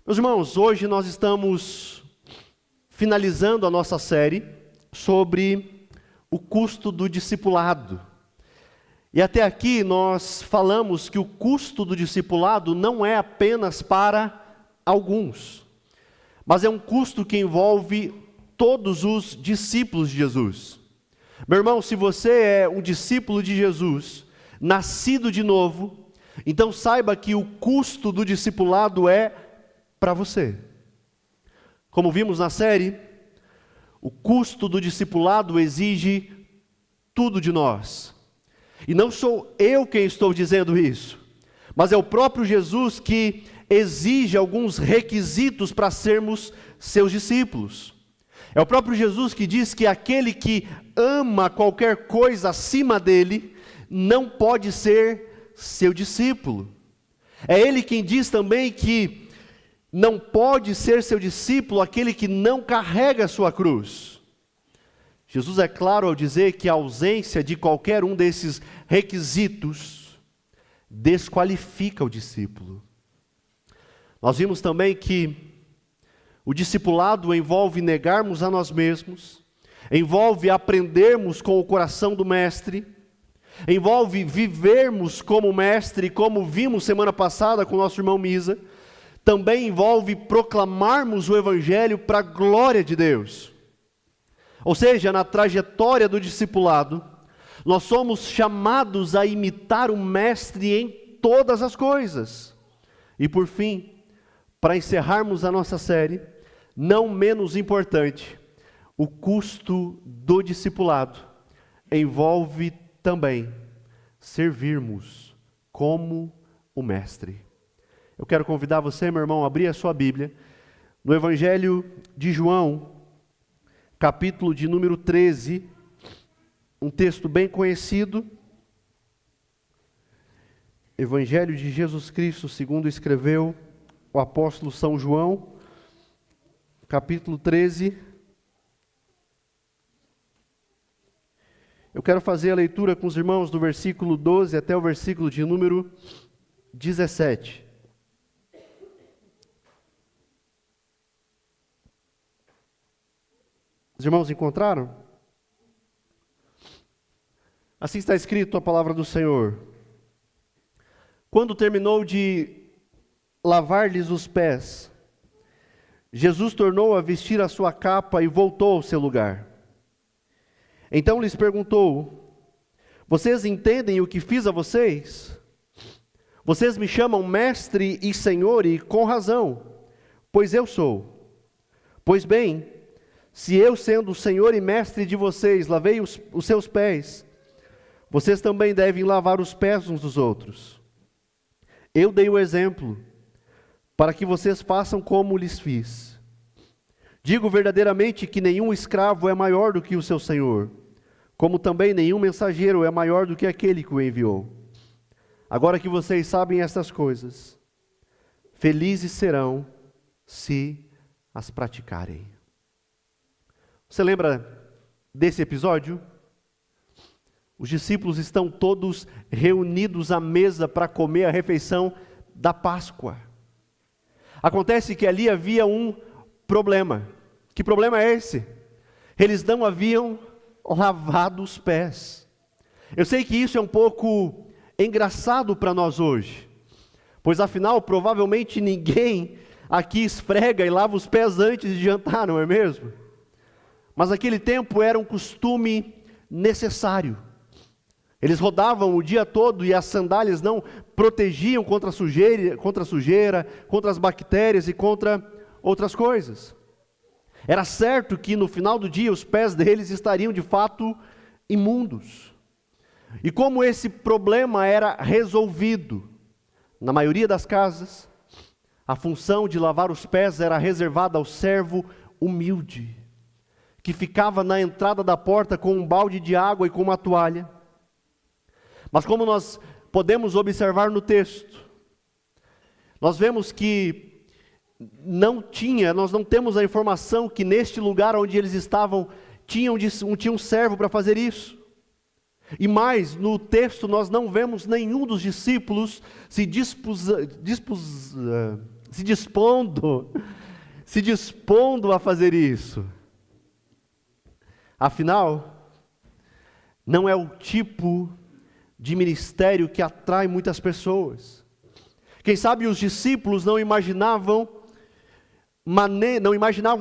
Meus irmãos, hoje nós estamos finalizando a nossa série sobre o custo do discipulado. E até aqui nós falamos que o custo do discipulado não é apenas para alguns, mas é um custo que envolve todos os discípulos de Jesus. Meu irmão, se você é um discípulo de Jesus, nascido de novo, então saiba que o custo do discipulado é para você. Como vimos na série, o custo do discipulado exige tudo de nós. E não sou eu quem estou dizendo isso, mas é o próprio Jesus que exige alguns requisitos para sermos seus discípulos. É o próprio Jesus que diz que aquele que ama qualquer coisa acima dele não pode ser seu discípulo. É ele quem diz também que não pode ser seu discípulo aquele que não carrega a sua cruz. Jesus é claro ao dizer que a ausência de qualquer um desses requisitos desqualifica o discípulo. Nós vimos também que o discipulado envolve negarmos a nós mesmos, envolve aprendermos com o coração do mestre, envolve vivermos como mestre, como vimos semana passada com o nosso irmão Misa. Também envolve proclamarmos o Evangelho para a glória de Deus. Ou seja, na trajetória do discipulado, nós somos chamados a imitar o Mestre em todas as coisas. E por fim, para encerrarmos a nossa série, não menos importante, o custo do discipulado envolve também servirmos como o Mestre. Eu quero convidar você, meu irmão, a abrir a sua Bíblia no Evangelho de João, capítulo de número 13, um texto bem conhecido. Evangelho de Jesus Cristo, segundo escreveu o apóstolo São João, capítulo 13. Eu quero fazer a leitura com os irmãos do versículo 12 até o versículo de número 17. Os irmãos encontraram? Assim está escrito a palavra do Senhor. Quando terminou de lavar-lhes os pés, Jesus tornou a vestir a sua capa e voltou ao seu lugar. Então lhes perguntou: vocês entendem o que fiz a vocês? Vocês me chamam mestre e senhor, e com razão, pois eu sou. Pois bem, se eu, sendo o Senhor e Mestre de vocês, lavei os seus pés, vocês também devem lavar os pés uns dos outros. Eu dei o exemplo, para que vocês façam como lhes fiz. Digo verdadeiramente que nenhum escravo é maior do que o seu Senhor, como também nenhum mensageiro é maior do que aquele que o enviou. Agora que vocês sabem estas coisas, felizes serão se as praticarem. Você lembra desse episódio? Os discípulos estão todos reunidos à mesa para comer a refeição da Páscoa. Acontece que ali havia um problema. Que problema é esse? Eles não haviam lavado os pés. Eu sei que isso é um pouco engraçado para nós hoje, pois afinal provavelmente ninguém aqui esfrega e lava os pés antes de jantar, não é mesmo? Mas naquele tempo era um costume necessário. Eles rodavam o dia todo e as sandálias não protegiam contra a sujeira, contra as bactérias e contra outras coisas. Era certo que no final do dia os pés deles estariam de fato imundos. E como esse problema era resolvido, na maioria das casas, a função de lavar os pés era reservada ao servo humilde, que ficava na entrada da porta com um balde de água e com uma toalha. Mas como nós podemos observar no texto, nós vemos que nós não temos a informação que neste lugar onde eles estavam, tinha um servo para fazer isso. E mais, no texto nós não vemos nenhum dos discípulos se dispondo a fazer isso. Afinal, não é o tipo de ministério que atrai muitas pessoas. Quem sabe os discípulos não imaginavam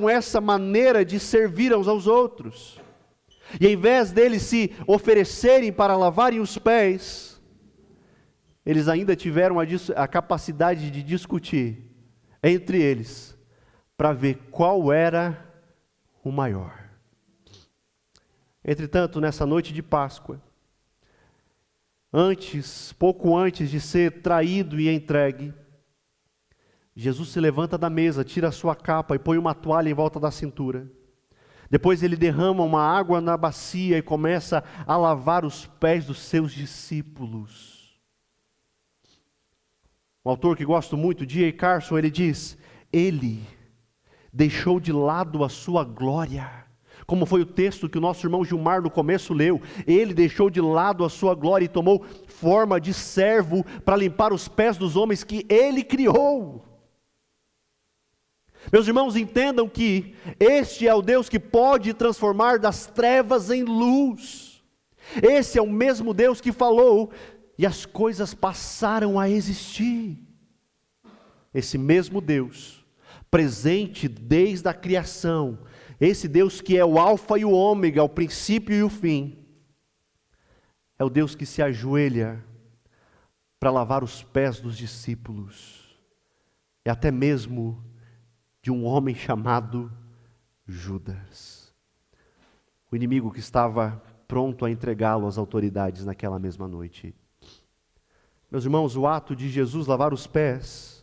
essa maneira de servir uns aos outros. E em vez deles se oferecerem para lavarem os pés, eles ainda tiveram a capacidade de discutir entre eles, para ver qual era o maior. Entretanto, nessa noite de Páscoa, pouco antes de ser traído e entregue, Jesus se levanta da mesa, tira a sua capa e põe uma toalha em volta da cintura. Depois ele derrama uma água na bacia e começa a lavar os pés dos seus discípulos. Um autor que gosto muito, D.A. Carson, ele diz: ele deixou de lado a sua glória. Como foi o texto que o nosso irmão Gilmar no começo leu. Ele deixou de lado a sua glória e tomou forma de servo para limpar os pés dos homens que ele criou. Meus irmãos, entendam que este é o Deus que pode transformar das trevas em luz. Esse é o mesmo Deus que falou e as coisas passaram a existir. Esse mesmo Deus, presente desde a criação, esse Deus que é o alfa e o ômega, o princípio e o fim, é o Deus que se ajoelha para lavar os pés dos discípulos, e até mesmo de um homem chamado Judas, o inimigo que estava pronto a entregá-lo às autoridades naquela mesma noite. Meus irmãos, o ato de Jesus lavar os pés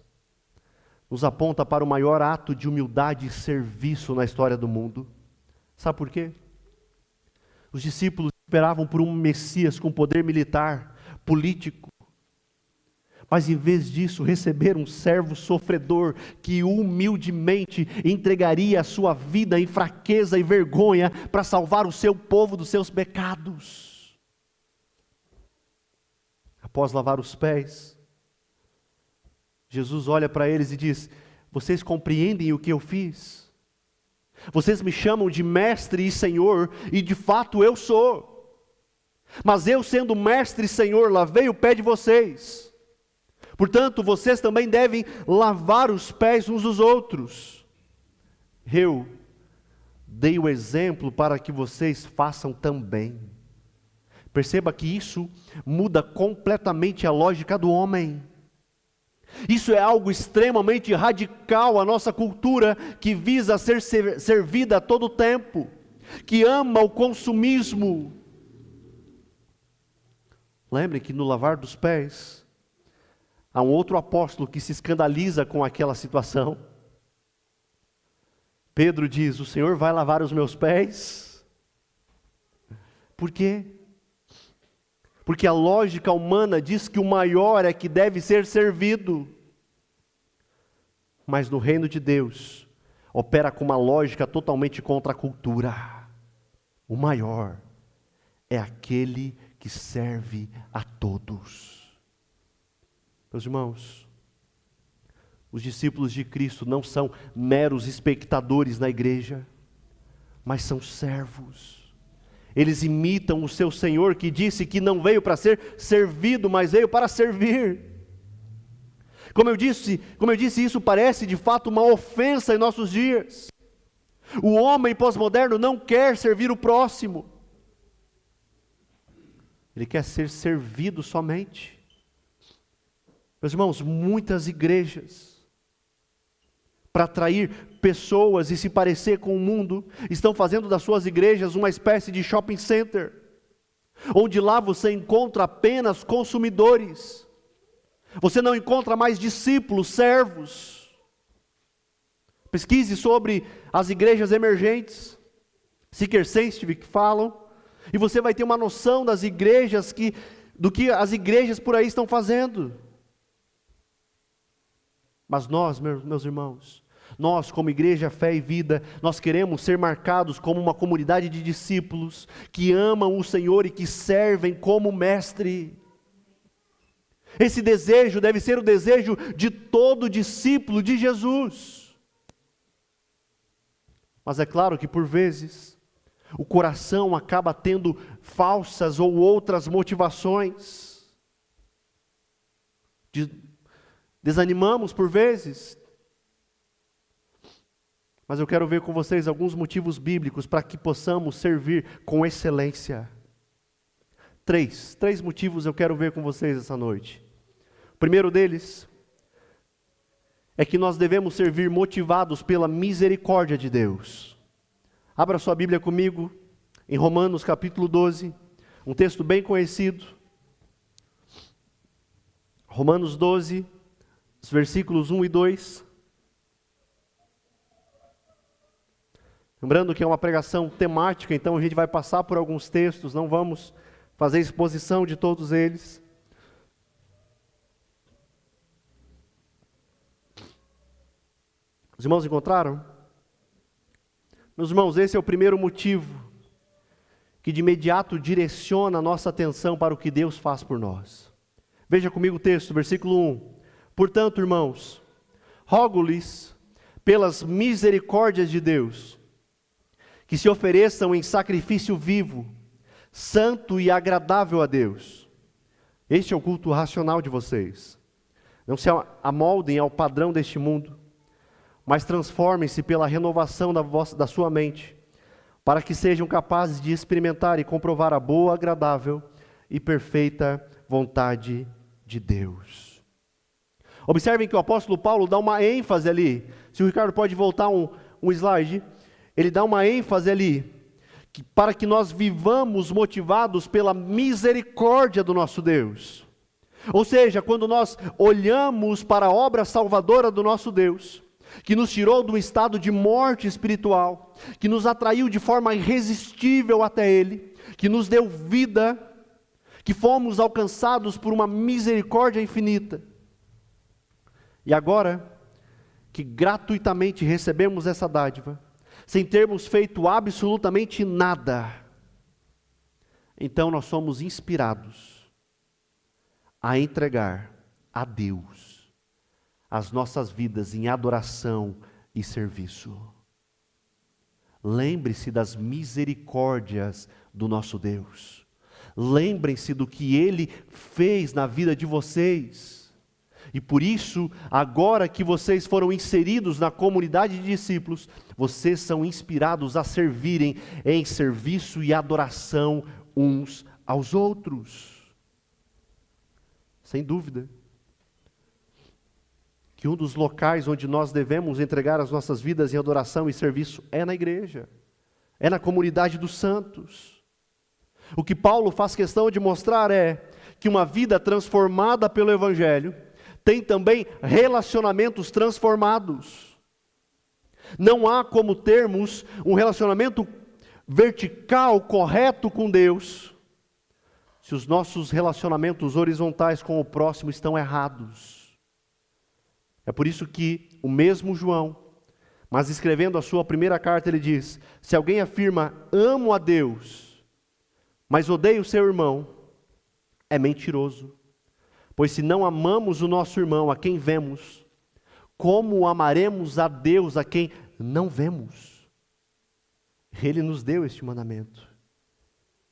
nos aponta para o maior ato de humildade e serviço na história do mundo. Sabe por quê? Os discípulos esperavam por um Messias com poder militar, político, mas em vez disso receberam um servo sofredor que humildemente entregaria a sua vida em fraqueza e vergonha para salvar o seu povo dos seus pecados. Após lavar os pés, Jesus olha para eles e diz: vocês compreendem o que eu fiz? Vocês me chamam de mestre e senhor, e de fato eu sou. Mas eu, sendo mestre e senhor, lavei o pé de vocês. Portanto, vocês também devem lavar os pés uns dos outros. Eu dei o exemplo para que vocês façam também. Perceba que isso muda completamente a lógica do homem. Isso é algo extremamente radical à nossa cultura, que visa ser servida a todo tempo, que ama o consumismo. Lembre que no lavar dos pés, há um outro apóstolo que se escandaliza com aquela situação. Pedro diz: o Senhor vai lavar os meus pés? Por quê? Porque a lógica humana diz que o maior é que deve ser servido. Mas no reino de Deus, opera com uma lógica totalmente contra a cultura. O maior é aquele que serve a todos. Meus irmãos, os discípulos de Cristo não são meros espectadores na igreja, mas são servos. Eles imitam o seu Senhor, que disse que não veio para ser servido, mas veio para servir. Como eu disse, isso parece de fato uma ofensa em nossos dias. O homem pós-moderno não quer servir o próximo. Ele quer ser servido somente. Meus irmãos, muitas igrejas, para atrair pessoas e se parecer com o mundo, estão fazendo das suas igrejas uma espécie de shopping center, onde lá você encontra apenas consumidores. Você não encontra mais discípulos, servos. Pesquise sobre as igrejas emergentes, Seeker Sensitive, que falam, e você vai ter uma noção das igrejas, do que as igrejas por aí estão fazendo. Mas nós, meus irmãos, nós como igreja Fé e Vida, nós queremos ser marcados como uma comunidade de discípulos que amam o Senhor e que servem como mestre. Esse desejo deve ser o desejo de todo discípulo de Jesus. Mas é claro que por vezes o coração acaba tendo falsas ou outras motivações. Desanimamos por vezes. Mas eu quero ver com vocês alguns motivos bíblicos para que possamos servir com excelência. Três motivos eu quero ver com vocês essa noite. O primeiro deles é que nós devemos servir motivados pela misericórdia de Deus. Abra sua Bíblia comigo em Romanos capítulo 12, um texto bem conhecido. Romanos 12, os versículos 1 e 2. Lembrando que é uma pregação temática, então a gente vai passar por alguns textos, não vamos fazer exposição de todos eles. Os irmãos encontraram? Meus irmãos, esse é o primeiro motivo que de imediato direciona a nossa atenção para o que Deus faz por nós. Veja comigo o texto, versículo 1. Portanto, irmãos, rogo-lhes pelas misericórdias de Deus, que se ofereçam em sacrifício vivo, santo e agradável a Deus. Este é o culto racional de vocês. Não se amoldem ao padrão deste mundo, mas transformem-se pela renovação da sua mente, para que sejam capazes de experimentar e comprovar a boa, agradável e perfeita vontade de Deus. Observem que o apóstolo Paulo dá uma ênfase ali. Se o Ricardo pode voltar um slide, ele dá uma ênfase ali, para que nós vivamos motivados pela misericórdia do nosso Deus. Ou seja, quando nós olhamos para a obra salvadora do nosso Deus, que nos tirou do estado de morte espiritual, que nos atraiu de forma irresistível até Ele, que nos deu vida, que fomos alcançados por uma misericórdia infinita. E agora, que gratuitamente recebemos essa dádiva, sem termos feito absolutamente nada, então nós somos inspirados a entregar a Deus as nossas vidas em adoração e serviço. Lembre-se das misericórdias do nosso Deus. Lembrem-se do que Ele fez na vida de vocês. E por isso, agora que vocês foram inseridos na comunidade de discípulos, vocês são inspirados a servirem em serviço e adoração uns aos outros. Sem dúvida que um dos locais onde nós devemos entregar as nossas vidas em adoração e serviço é na igreja, é na comunidade dos santos. O que Paulo faz questão de mostrar é que uma vida transformada pelo Evangelho tem também relacionamentos transformados. Não há como termos um relacionamento vertical correto com Deus, se os nossos relacionamentos horizontais com o próximo estão errados. É por isso que o mesmo João, mas escrevendo a sua primeira carta, ele diz: se alguém afirma, amo a Deus, mas odeia o seu irmão, é mentiroso. Pois se não amamos o nosso irmão, a quem vemos, como amaremos a Deus, a quem não vemos? Ele nos deu este mandamento: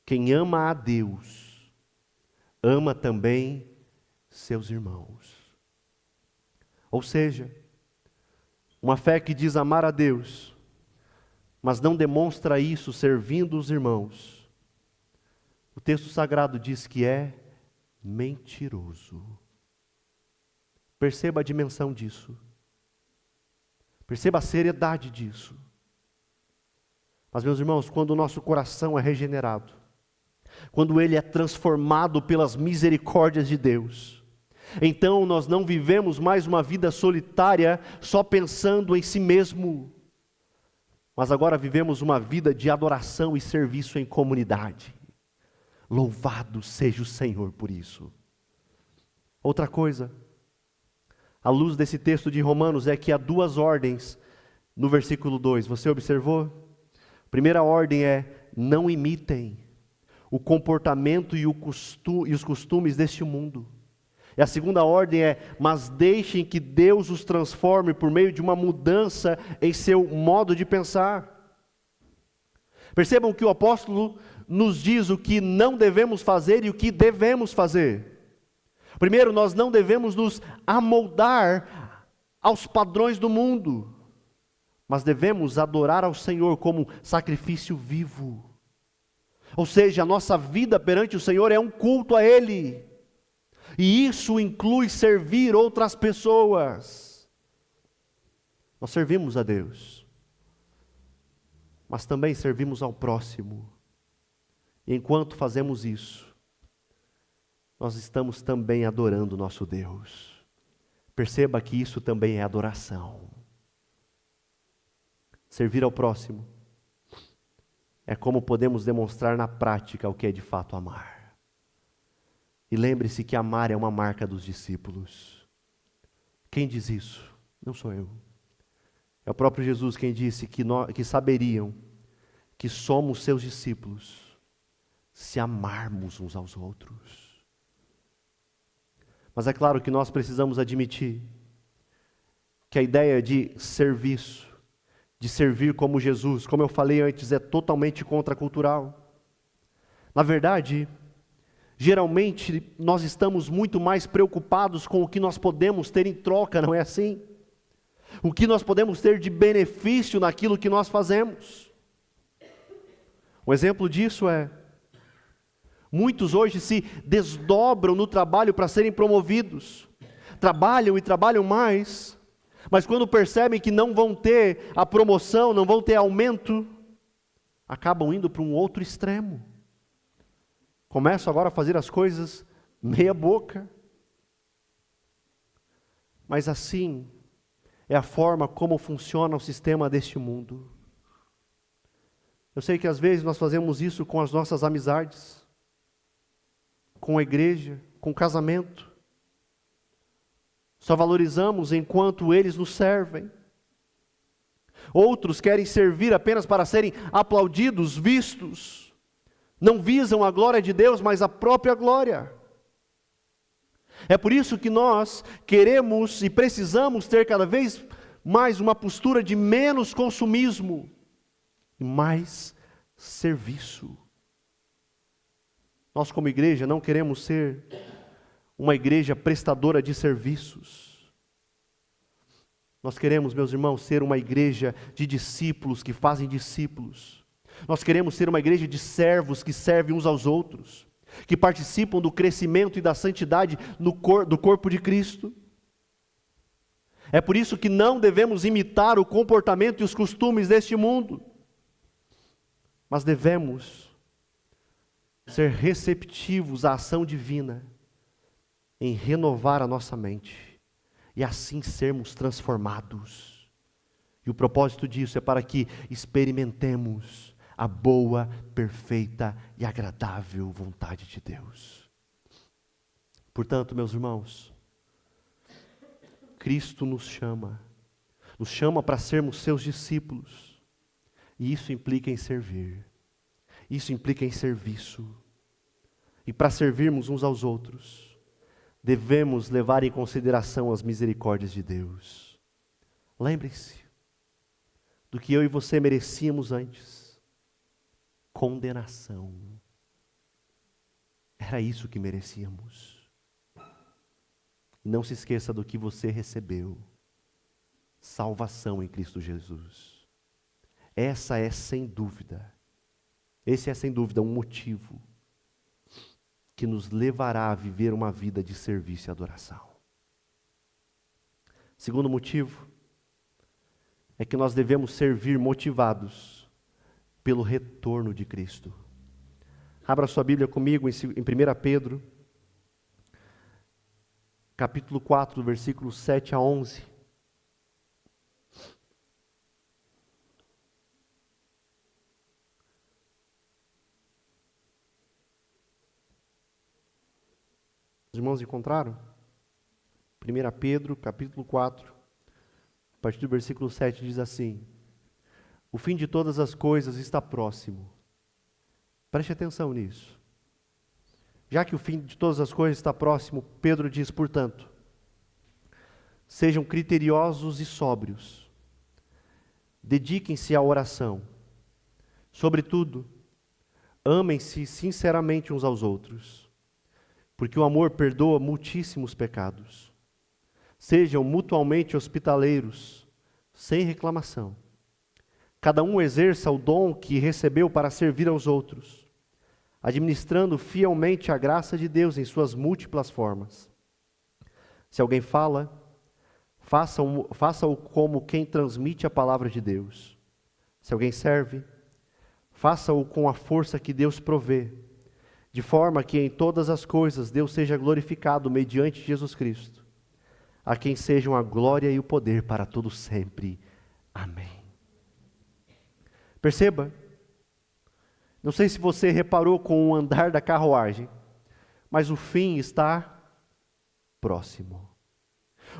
quem ama a Deus, ama também seus irmãos. Ou seja, uma fé que diz amar a Deus, mas não demonstra isso servindo os irmãos, o texto sagrado diz que é mentiroso. Perceba a dimensão disso. Perceba a seriedade disso. Mas, meus irmãos, quando o nosso coração é regenerado, quando ele é transformado pelas misericórdias de Deus, então nós não vivemos mais uma vida solitária só pensando em si mesmo, mas agora vivemos uma vida de adoração e serviço em comunidade. Louvado seja o Senhor por isso. Outra coisa, à luz desse texto de Romanos, é que há duas ordens no versículo 2. Você observou? A primeira ordem é: não imitem o comportamento e os costumes deste mundo. E a segunda ordem é: mas deixem que Deus os transforme por meio de uma mudança em seu modo de pensar. Percebam que o apóstolo nos diz o que não devemos fazer e o que devemos fazer. Primeiro, nós não devemos nos amoldar aos padrões do mundo, mas devemos adorar ao Senhor como sacrifício vivo. Ou seja, a nossa vida perante o Senhor é um culto a Ele. E isso inclui servir outras pessoas. Nós servimos a Deus, mas também servimos ao próximo. E enquanto fazemos isso, nós estamos também adorando o nosso Deus. Perceba que isso também é adoração. Servir ao próximo é como podemos demonstrar na prática o que é de fato amar. E lembre-se que amar é uma marca dos discípulos. Quem diz isso? Não sou eu. É o próprio Jesus quem disse que saberiam que somos seus discípulos se amarmos uns aos outros. Mas é claro que nós precisamos admitir que a ideia de serviço, de servir como Jesus, como eu falei antes, é totalmente contracultural. Na verdade, geralmente nós estamos muito mais preocupados com o que nós podemos ter em troca, não é assim? O que nós podemos ter de benefício naquilo que nós fazemos. Um exemplo disso é: muitos hoje se desdobram no trabalho para serem promovidos. Trabalham e trabalham mais, mas quando percebem que não vão ter a promoção, não vão ter aumento, acabam indo para um outro extremo. Começam agora a fazer as coisas meia boca. Mas assim é a forma como funciona o sistema deste mundo. Eu sei que às vezes nós fazemos isso com as nossas amizades, com a igreja, com o casamento. Só valorizamos enquanto eles nos servem. Outros querem servir apenas para serem aplaudidos, vistos. Não visam a glória de Deus, mas a própria glória. É por isso que nós queremos e precisamos ter cada vez mais uma postura de menos consumismo e mais serviço. Nós, como igreja, não queremos ser uma igreja prestadora de serviços. Nós queremos, meus irmãos, ser uma igreja de discípulos que fazem discípulos. Nós queremos ser uma igreja de servos que servem uns aos outros, que participam do crescimento e da santidade do corpo de Cristo. É por isso que não devemos imitar o comportamento e os costumes deste mundo, mas devemos ser receptivos à ação divina em renovar a nossa mente e assim sermos transformados. E o propósito disso é para que experimentemos a boa, perfeita e agradável vontade de Deus. Portanto, meus irmãos, Cristo nos chama para sermos seus discípulos, e isso implica em servir, isso implica em serviço, e para servirmos uns aos outros, devemos levar em consideração as misericórdias de Deus. Lembrem-se do que eu e você merecíamos antes: condenação. Era isso que merecíamos. Não se esqueça do que você recebeu: salvação em Cristo Jesus. Esse é sem dúvida um motivo que nos levará a viver uma vida de serviço e adoração. Segundo motivo é que nós devemos servir motivados pelo retorno de Cristo. Abra sua Bíblia comigo em 1 Pedro, capítulo 4, versículos 7 a 11. Os irmãos encontraram? 1 Pedro, capítulo 4, a partir do versículo 7 diz assim: o fim de todas as coisas está próximo. Preste atenção nisso. Já que o fim de todas as coisas está próximo, Pedro diz, portanto, sejam criteriosos e sóbrios. Dediquem-se à oração. Sobretudo, amem-se sinceramente uns aos outros, porque o amor perdoa muitíssimos pecados. Sejam mutuamente hospitaleiros, sem reclamação. Cada um exerça o dom que recebeu para servir aos outros, administrando fielmente a graça de Deus em suas múltiplas formas. Se alguém fala, faça-o como quem transmite a palavra de Deus. Se alguém serve, faça-o com a força que Deus provê, de forma que em todas as coisas Deus seja glorificado mediante Jesus Cristo, a quem sejam a glória e o poder para todo sempre. Amém. Perceba, não sei se você reparou com o andar da carruagem, mas o fim está próximo.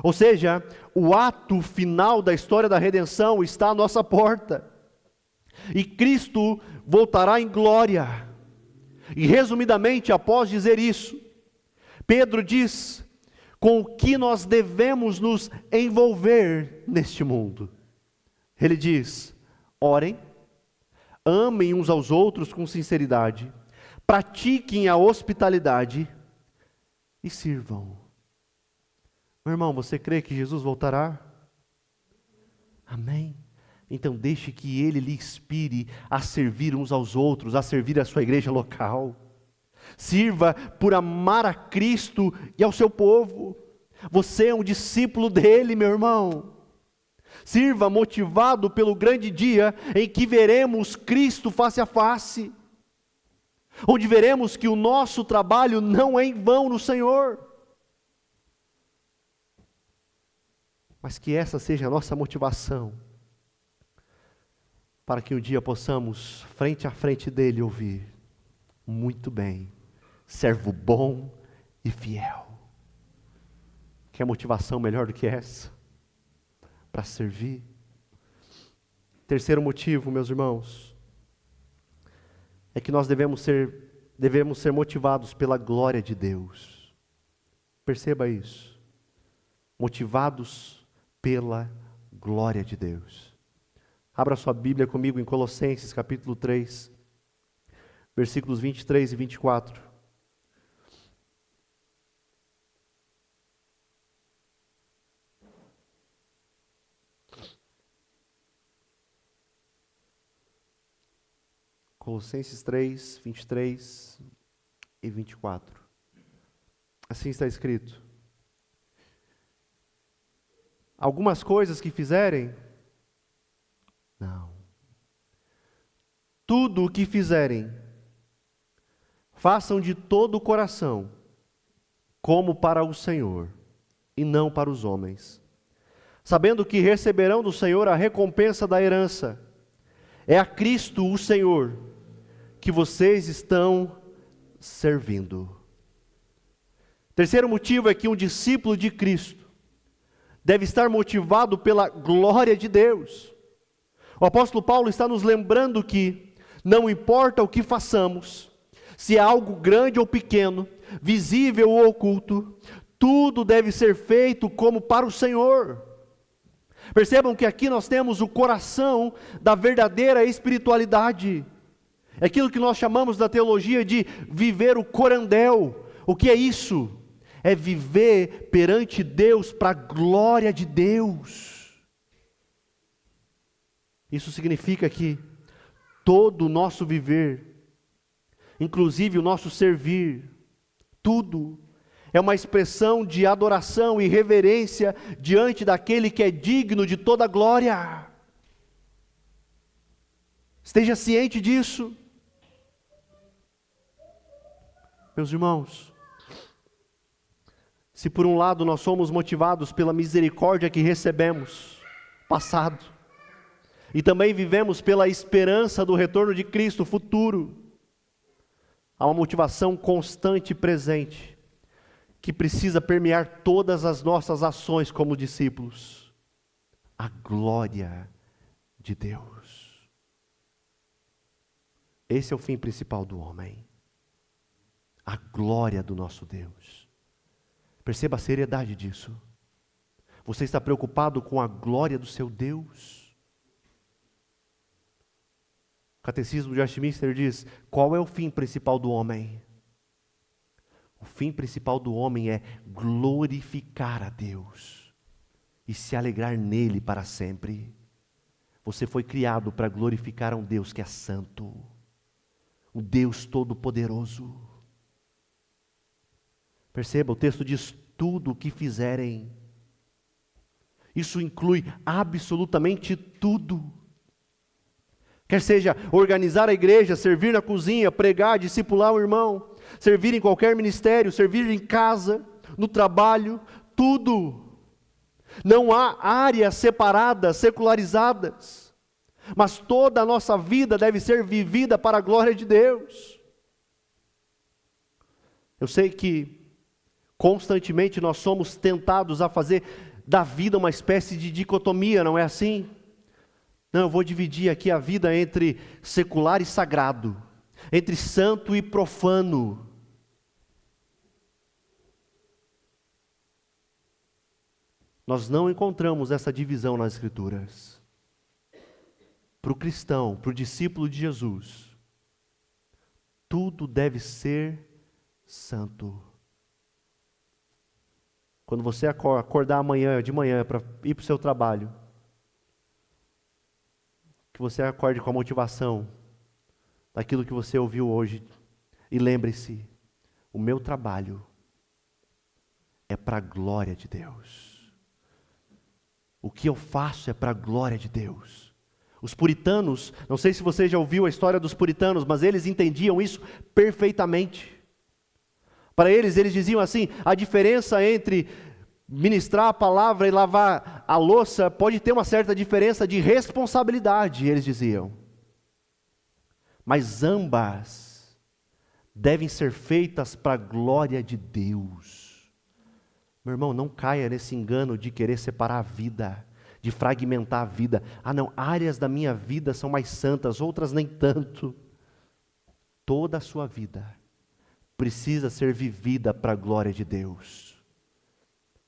Ou seja, o ato final da história da redenção está à nossa porta. E Cristo voltará em glória. E resumidamente, após dizer isso, Pedro diz com o que nós devemos nos envolver neste mundo. Ele diz: orem, amem uns aos outros com sinceridade, pratiquem a hospitalidade e sirvam. Meu irmão, você crê que Jesus voltará? Amém? Então deixe que Ele lhe inspire a servir uns aos outros, a servir a sua igreja local. Sirva por amar a Cristo e ao seu povo. Você é um discípulo dele, meu irmão. Sirva motivado pelo grande dia em que veremos Cristo face a face, onde veremos que o nosso trabalho não é em vão no Senhor, mas que essa seja a nossa motivação, para que um dia possamos, frente a frente dele, ouvir: muito bem, servo bom e fiel. Quer motivação melhor do que essa? Para servir. Terceiro motivo, meus irmãos, é que nós devemos ser motivados pela glória de Deus. Perceba isso. Motivados pela glória de Deus. Abra sua Bíblia comigo em Colossenses capítulo 3, versículos 23 e 24. Colossenses 3, 23 e 24. Assim está escrito: algumas coisas que fizerem? Não. Tudo o que fizerem, façam de todo o coração, como para o Senhor, e não para os homens, sabendo que receberão do Senhor a recompensa da herança. É a Cristo o Senhor que vocês estão servindo. Terceiro motivo é que um discípulo de Cristo deve estar motivado pela glória de Deus. O apóstolo Paulo está nos lembrando que não importa o que façamos, se é algo grande ou pequeno, visível ou oculto, tudo deve ser feito como para o Senhor. Percebam que aqui nós temos o coração da verdadeira espiritualidade. É aquilo que nós chamamos na teologia de viver o corandel. O que é isso? É viver perante Deus para a glória de Deus. Isso significa que todo o nosso viver, inclusive o nosso servir, tudo é uma expressão de adoração e reverência diante daquele que é digno de toda glória. Esteja ciente disso. Meus irmãos, se por um lado nós somos motivados pela misericórdia que recebemos, passado, e também vivemos pela esperança do retorno de Cristo, futuro, há uma motivação constante e presente, que precisa permear todas as nossas ações como discípulos: a glória de Deus. Esse é o fim principal do homem. A glória do nosso Deus. Perceba a seriedade disso. Você está preocupado com a glória do seu Deus? O Catecismo de Westminster diz: qual é o fim principal do homem? O fim principal do homem é glorificar a Deus e se alegrar nele para sempre. Você foi criado para glorificar a um Deus que é santo, um Deus todo-poderoso. Perceba, o texto diz: tudo o que fizerem. Isso inclui absolutamente tudo. Quer seja organizar a igreja, servir na cozinha, pregar, discipular o irmão, servir em qualquer ministério, servir em casa, no trabalho, tudo. Não há áreas separadas, secularizadas, mas toda a nossa vida deve ser vivida para a glória de Deus. Eu sei que constantemente nós somos tentados a fazer da vida uma espécie de dicotomia, não é assim? Não, eu vou dividir aqui a vida entre secular e sagrado, entre santo e profano. Nós não encontramos essa divisão nas Escrituras. Para o cristão, para o discípulo de Jesus, tudo deve ser santo. Quando você acordar de manhã para ir para o seu trabalho, que você acorde com a motivação daquilo que você ouviu hoje. E lembre-se, o meu trabalho é para a glória de Deus. O que eu faço é para a glória de Deus. Os puritanos, não sei se você já ouviu a história dos puritanos, mas eles entendiam isso perfeitamente. Para eles diziam assim: a diferença entre ministrar a palavra e lavar a louça pode ter uma certa diferença de responsabilidade, eles diziam. Mas ambas devem ser feitas para a glória de Deus. Meu irmão, não caia nesse engano de querer separar a vida, de fragmentar a vida. Ah não, áreas da minha vida são mais santas, outras nem tanto. Toda a sua vida precisa ser vivida para a glória de Deus.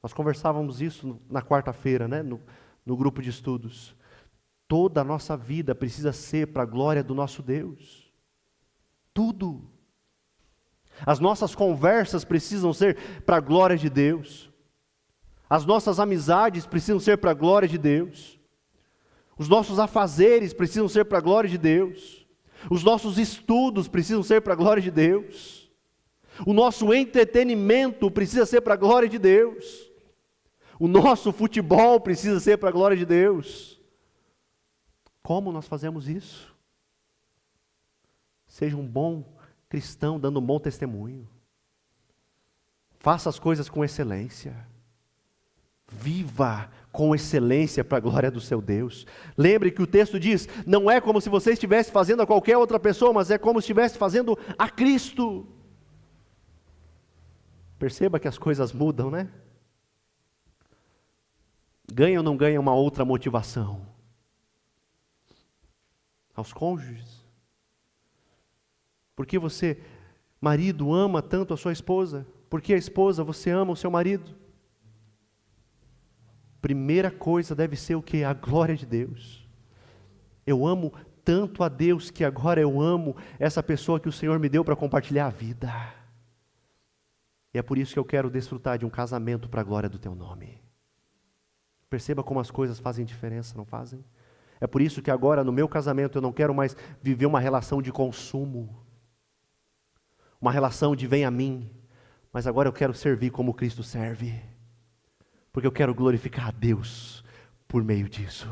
Nós conversávamos isso na quarta-feira, né? no grupo de estudos. Toda a nossa vida precisa ser para a glória do nosso Deus. Tudo. As nossas conversas precisam ser para a glória de Deus. As nossas amizades precisam ser para a glória de Deus. Os nossos afazeres precisam ser para a glória de Deus. Os nossos estudos precisam ser para a glória de Deus. O nosso entretenimento precisa ser para a glória de Deus. O nosso futebol precisa ser para a glória de Deus. Como nós fazemos isso? Seja um bom cristão, dando um bom testemunho. Faça as coisas com excelência. Viva com excelência para a glória do seu Deus. Lembre que o texto diz: não é como se você estivesse fazendo a qualquer outra pessoa, mas é como se estivesse fazendo a Cristo. Perceba que as coisas mudam, né? Ganha ou não ganha uma outra motivação? Aos cônjuges. Por que você, marido, ama tanto a sua esposa? Por que a esposa, você ama o seu marido? Primeira coisa deve ser o quê? A glória de Deus. Eu amo tanto a Deus que agora eu amo essa pessoa que o Senhor me deu para compartilhar a vida. E é por isso que eu quero desfrutar de um casamento para a glória do teu nome. Perceba como as coisas fazem diferença, não fazem? É por isso que agora no meu casamento eu não quero mais viver uma relação de consumo, uma relação de vem a mim, mas agora eu quero servir como Cristo serve, porque eu quero glorificar a Deus por meio disso.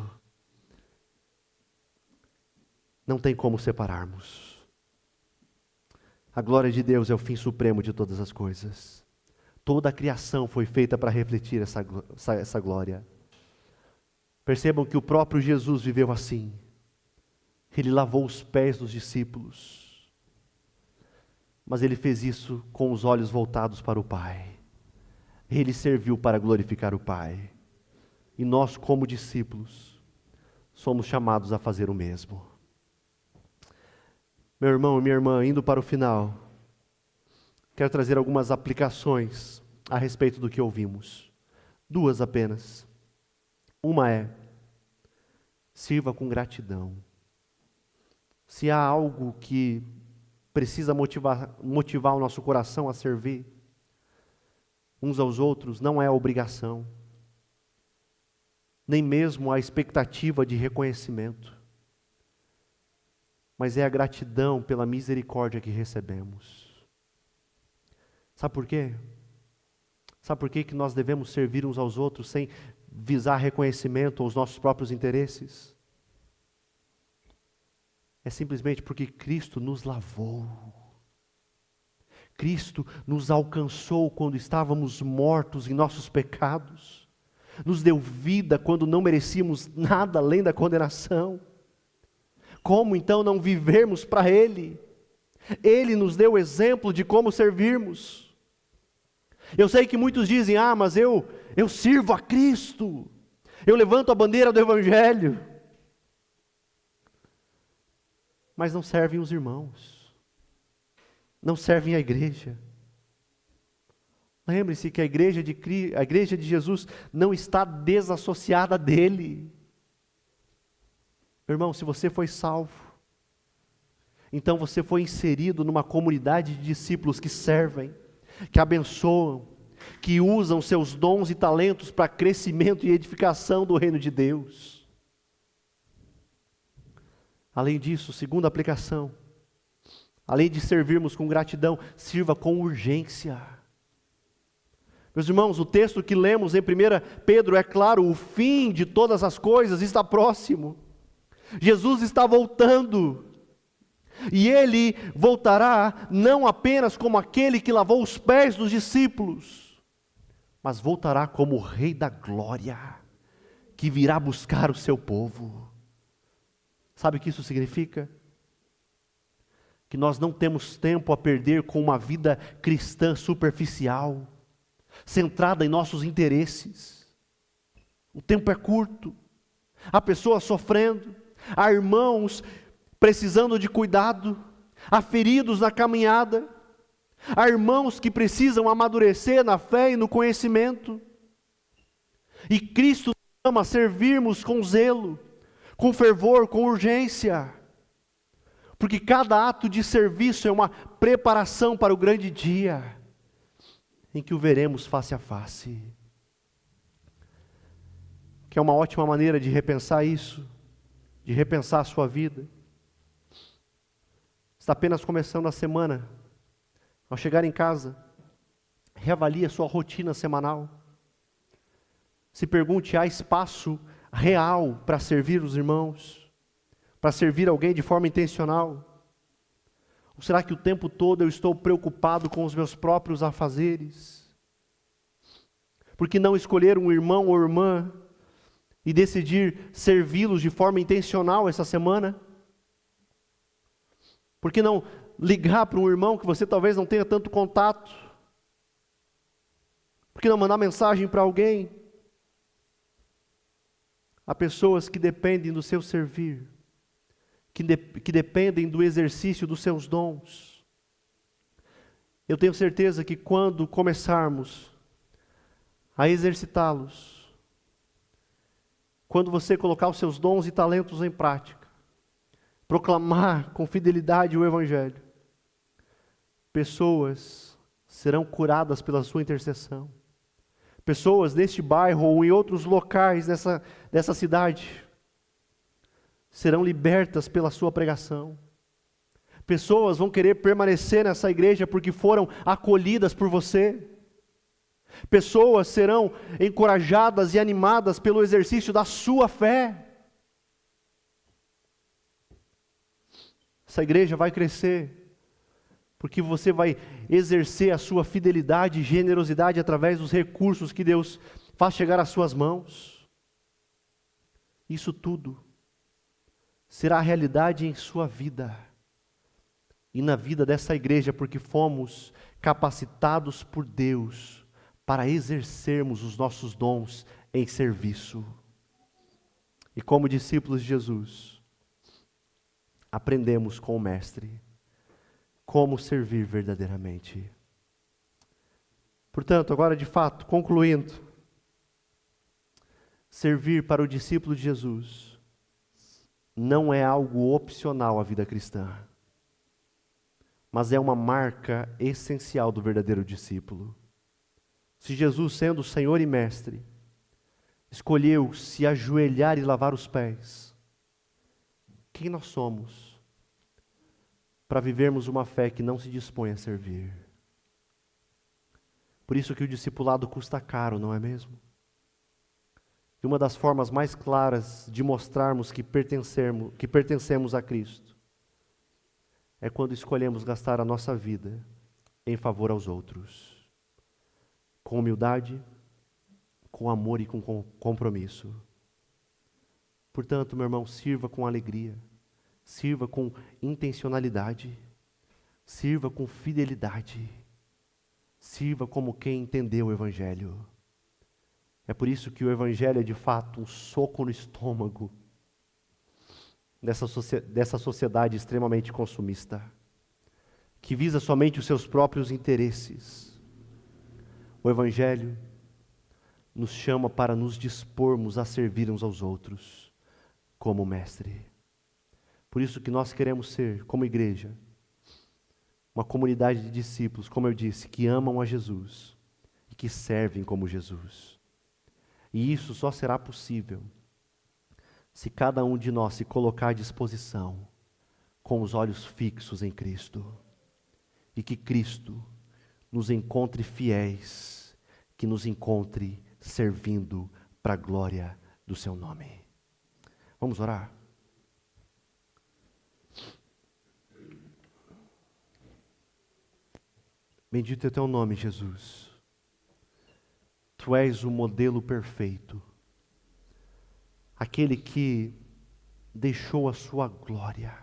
Não tem como separarmos. A glória de Deus é o fim supremo de todas as coisas. Toda a criação foi feita para refletir essa glória. Percebam que o próprio Jesus viveu assim. Ele lavou os pés dos discípulos. Mas ele fez isso com os olhos voltados para o Pai. Ele serviu para glorificar o Pai. E nós, como discípulos, somos chamados a fazer o mesmo. Meu irmão e minha irmã, indo para o final, quero trazer algumas aplicações a respeito do que ouvimos. 2 apenas. Uma é: sirva com gratidão. Se há algo que precisa motivar o nosso coração a servir uns aos outros, não é a obrigação, nem mesmo a expectativa de reconhecimento, mas é a gratidão pela misericórdia que recebemos. Sabe por quê? Sabe por quê que nós devemos servir uns aos outros sem visar reconhecimento aos nossos próprios interesses? É simplesmente porque Cristo nos lavou. Cristo nos alcançou quando estávamos mortos em nossos pecados. Nos deu vida quando não merecíamos nada além da condenação. Como então não vivermos para Ele? Ele nos deu exemplo de como servirmos. Eu sei que muitos dizem: mas eu sirvo a Cristo, eu levanto a bandeira do Evangelho. Mas não servem os irmãos, não servem a igreja. Lembre-se que a igreja de Jesus não está desassociada dele. Meu irmão, se você foi salvo, então você foi inserido numa comunidade de discípulos que servem, que abençoam, que usam seus dons e talentos para crescimento e edificação do reino de Deus. Além disso, segunda aplicação, além de servirmos com gratidão, sirva com urgência. Meus irmãos, o texto que lemos em 1 Pedro é claro: o fim de todas as coisas está próximo. Jesus está voltando, e Ele voltará não apenas como aquele que lavou os pés dos discípulos, mas voltará como o Rei da Glória, que virá buscar o seu povo. Sabe o que isso significa? Que nós não temos tempo a perder com uma vida cristã superficial, centrada em nossos interesses. O tempo é curto, há pessoas sofrendo, há irmãos precisando de cuidado, há feridos na caminhada, há irmãos que precisam amadurecer na fé e no conhecimento. E Cristo nos chama a servirmos com zelo, com fervor, com urgência, porque cada ato de serviço é uma preparação para o grande dia, em que o veremos face a face. Que é uma ótima maneira de repensar isso, de repensar a sua vida. Está apenas começando a semana. Ao chegar em casa, reavalie a sua rotina semanal. Se pergunte: há espaço real para servir os irmãos? Para servir alguém de forma intencional? Ou será que o tempo todo eu estou preocupado com os meus próprios afazeres? Por que não escolher um irmão ou irmã e decidir servi-los de forma intencional essa semana? Por que não ligar para um irmão que você talvez não tenha tanto contato? Por que não mandar mensagem para alguém? Há pessoas que dependem do seu servir, que dependem do exercício dos seus dons. Eu tenho certeza que quando começarmos a exercitá-los, quando você colocar os seus dons e talentos em prática, proclamar com fidelidade o Evangelho, pessoas serão curadas pela sua intercessão. Pessoas neste bairro ou em outros locais dessa cidade serão libertas pela sua pregação. Pessoas vão querer permanecer nessa igreja porque foram acolhidas por você. Pessoas serão encorajadas e animadas pelo exercício da sua fé. Essa igreja vai crescer porque você vai exercer a sua fidelidade e generosidade através dos recursos que Deus faz chegar às suas mãos. Isso tudo será realidade em sua vida e na vida dessa igreja, porque fomos capacitados por Deus para exercermos os nossos dons em serviço. E como discípulos de Jesus, aprendemos com o Mestre como servir verdadeiramente. Portanto, agora de fato, concluindo, servir para o discípulo de Jesus não é algo opcional à vida cristã, mas é uma marca essencial do verdadeiro discípulo. Se Jesus, sendo o Senhor e Mestre, escolheu se ajoelhar e lavar os pés, quem nós somos para vivermos uma fé que não se dispõe a servir? Por isso que o discipulado custa caro, não é mesmo? E uma das formas mais claras de mostrarmos que pertencemos a Cristo é quando escolhemos gastar a nossa vida em favor aos outros, com humildade, com amor e com compromisso. Portanto, meu irmão, sirva com alegria, sirva com intencionalidade, sirva com fidelidade, sirva como quem entendeu o Evangelho. É por isso que o Evangelho é de fato um soco no estômago dessa sociedade extremamente consumista, que visa somente os seus próprios interesses. O Evangelho nos chama para nos dispormos a servir uns aos outros como mestre. Por isso que nós queremos ser, como igreja, uma comunidade de discípulos, como eu disse, que amam a Jesus e que servem como Jesus. E isso só será possível se cada um de nós se colocar à disposição com os olhos fixos em Cristo. E que Cristo nos encontre fiéis, que nos encontre servindo para a glória do seu nome. Vamos orar? Bendito é o teu nome, Jesus. Tu és o modelo perfeito, aquele que deixou a sua glória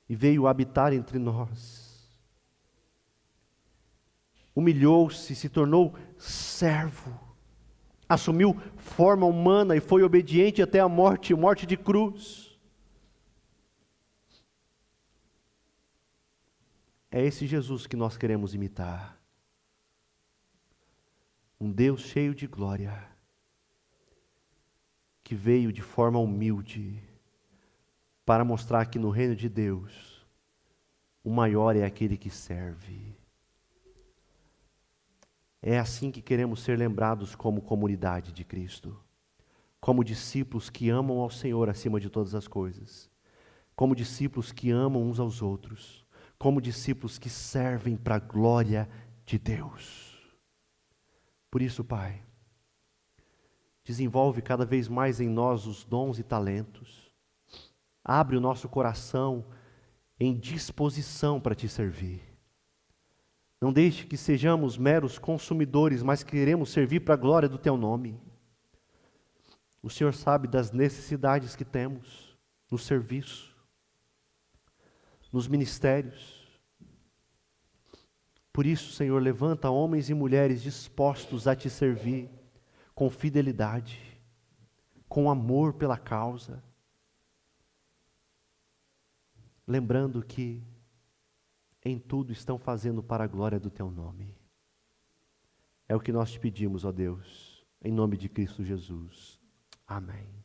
e veio habitar entre nós. Humilhou-se, se tornou servo, assumiu forma humana e foi obediente até a morte, morte de cruz. É esse Jesus que nós queremos imitar. Um Deus cheio de glória, que veio de forma humilde para mostrar que no reino de Deus, o maior é aquele que serve. É assim que queremos ser lembrados como comunidade de Cristo, como discípulos que amam ao Senhor acima de todas as coisas, como discípulos que amam uns aos outros, como discípulos que servem para a glória de Deus. Por isso, Pai, desenvolve cada vez mais em nós os dons e talentos. Abre o nosso coração em disposição para Te servir. Não deixe que sejamos meros consumidores, mas queremos servir para a glória do Teu nome. O Senhor sabe das necessidades que temos no serviço, nos ministérios. Por isso, Senhor, levanta homens e mulheres dispostos a Te servir com fidelidade, com amor pela causa, lembrando que em tudo estão fazendo para a glória do Teu nome. É o que nós te pedimos, ó Deus, em nome de Cristo Jesus. Amém.